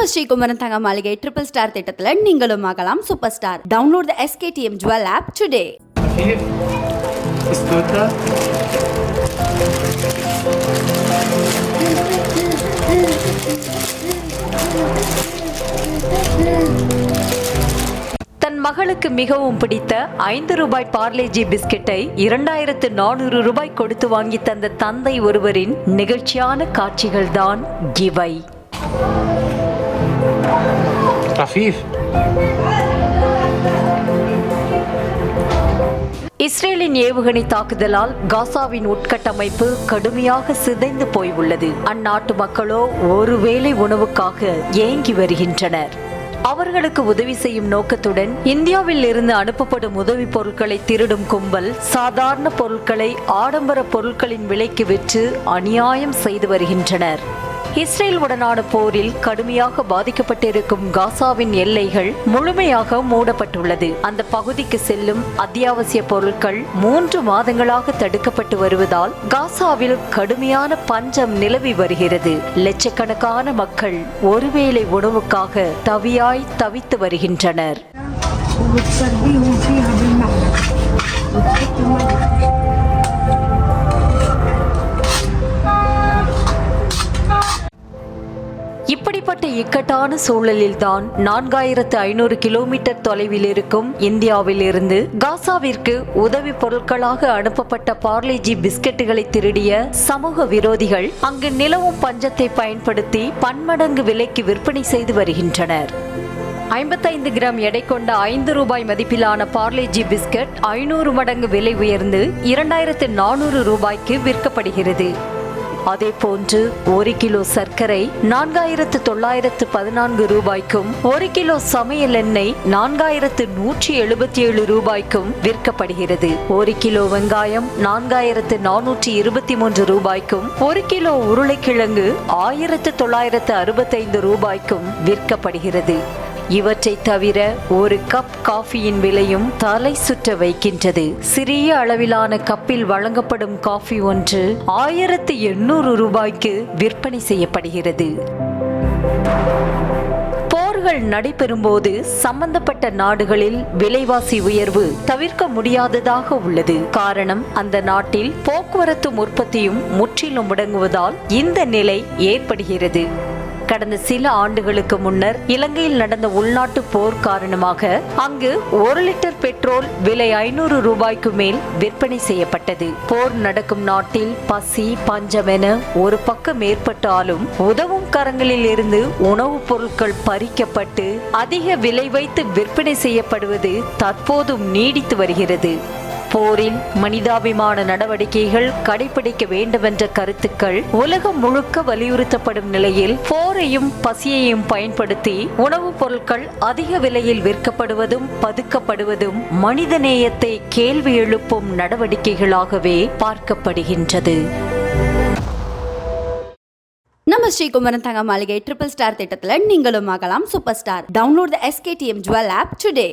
நம்ம ஸ்ரீகுமரன் தங்க மாளிகை ட்ரிபிள் ஸ்டார் திட்டத்துல நீங்களும் ஆகலாம் super star. Download the SKTM Jewel app today. தன் மகளுக்கு மிகவும் பிடித்த 5 ரூபாய் பார்லேஜி பிஸ்கெட்டை 2400 ரூபாய் கொடுத்து வாங்கி தந்த தந்தை ஒருவரின் நிகழ்ச்சியான காட்சிகள் தான் இவை. இஸ்ரேலின் ஏவுகணை தாக்குதலால் காசாவின் உட்கட்டமைப்பு கடுமையாக சிதைந்து போயுள்ளது. அந்நாட்டு மக்களோ ஒருவேளை உணவுக்காக ஏங்கி வருகின்றனர். அவர்களுக்கு உதவி செய்யும் நோக்கத்துடன் இந்தியாவில் இருந்து அனுப்பப்படும் உதவி பொருட்களை திருடும் கும்பல் சாதாரண பொருட்களை ஆடம்பர பொருட்களின் விலைக்கு விற்று அநியாயம் செய்து வருகின்றனர். இஸ்ரேல் உடனான போரில் கடுமையாக பாதிக்கப்பட்டிருக்கும் காசாவின் எல்லைகள் முழுமையாக மூடப்பட்டுள்ளது. அந்த பகுதிக்கு செல்லும் அத்தியாவசிய பொருட்கள் 3 மாதங்களாக தடுக்கப்பட்டு வருவதால் காசாவில் கடுமையான பஞ்சம் நிலவி வருகிறது. லட்சக்கணக்கான மக்கள் ஒருவேளை உணவுக்காக தவித்து வருகின்றனர். இப்படிப்பட்ட இக்கட்டான சூழலில்தான் 4500 கிலோமீட்டர் தொலைவில் இருக்கும் இந்தியாவில் இருந்து காசாவிற்கு உதவி பொருட்களாக அனுப்பப்பட்ட பார்லேஜி பிஸ்கெட்டுகளை திருடிய சமூக விரோதிகள் அங்கு நிலவும் பஞ்சத்தை பயன்படுத்தி பன்மடங்கு விலைக்கு விற்பனை செய்து வருகின்றனர். 55 கிராம் எடை கொண்ட 5 ரூபாய் மதிப்பிலான பார்லேஜி பிஸ்கட் 500 மடங்கு விலை உயர்ந்து 2400 ரூபாய்க்கு விற்கப்படுகிறது. அதே போன்று 1 கிலோ சர்க்கரை 4914 ரூபாய்க்கும் 1 கிலோ சமையல் எண்ணெய் 4177 ரூபாய்க்கும் விற்கப்படுகிறது. 1 கிலோ வெங்காயம் 4423 ரூபாய்க்கும் 1 கிலோ உருளைக்கிழங்கு 1965 ரூபாய்க்கும் விற்கப்படுகிறது. இவற்றை தவிர 1 கப் காஃபியின் விலையும் தலை சுற்ற வைக்கின்றது. சிறிய அளவிலான கப்பில் வழங்கப்படும் காஃபி ஒன்று 1800 ரூபாய்க்கு விற்பனை செய்யப்படுகிறது. போர்கள் நடைபெறும் போது சம்பந்தப்பட்ட நாடுகளில் விலைவாசி உயர்வு தவிர்க்க முடியாததாக உள்ளது. காரணம், அந்த நாட்டில் போக்குவரத்து உற்பத்தியும் முற்றிலும் முடங்குவதால் இந்த நிலை ஏற்படுகிறது. கடந்த சில ஆண்டுகளுக்கு முன்னர் இலங்கையில் நடந்த உள்நாட்டு போர் காரணமாக அங்கு 1 லிட்டர் பெட்ரோல் விலை 500 ரூபாய்க்கு மேல் விற்பனை செய்யப்பட்டது. போர் நடக்கும் நாட்டில் பசி பஞ்சம் என ஒரு பக்கம் ஏற்பட்டாலும் உதவும் கரங்களில் இருந்து உணவுப் பொருட்கள் பறிக்கப்பட்டு அதிக விலை வைத்து விற்பனை செய்யப்படுவது தற்போதும் நீடித்து வருகிறது. போரில் மனிதாபிமான நடவடிக்கைகள் கடைபிடிக்க வேண்டுமென்ற கருத்துக்கள் உலகம் முழுக்க வலியுறுத்தப்படும் நிலையில் போரையும் பசியையும் பயன்படுத்தி உணவுப் பொருட்கள் அதிக விலையில் விற்கப்படுவதும் பதுக்கப்படுவதும் மனிதநேயத்தை கேள்வி எழுப்பும் நடவடிக்கைகளாகவே பார்க்கப்படுகின்றது. நம்ம ஸ்ரீகுமரன் தங்க மாளிகை ட்ரிபிள் ஸ்டார் திட்டத்துல நீங்களும் ஆகலாம் super star. Download the SKTM Jewel app today.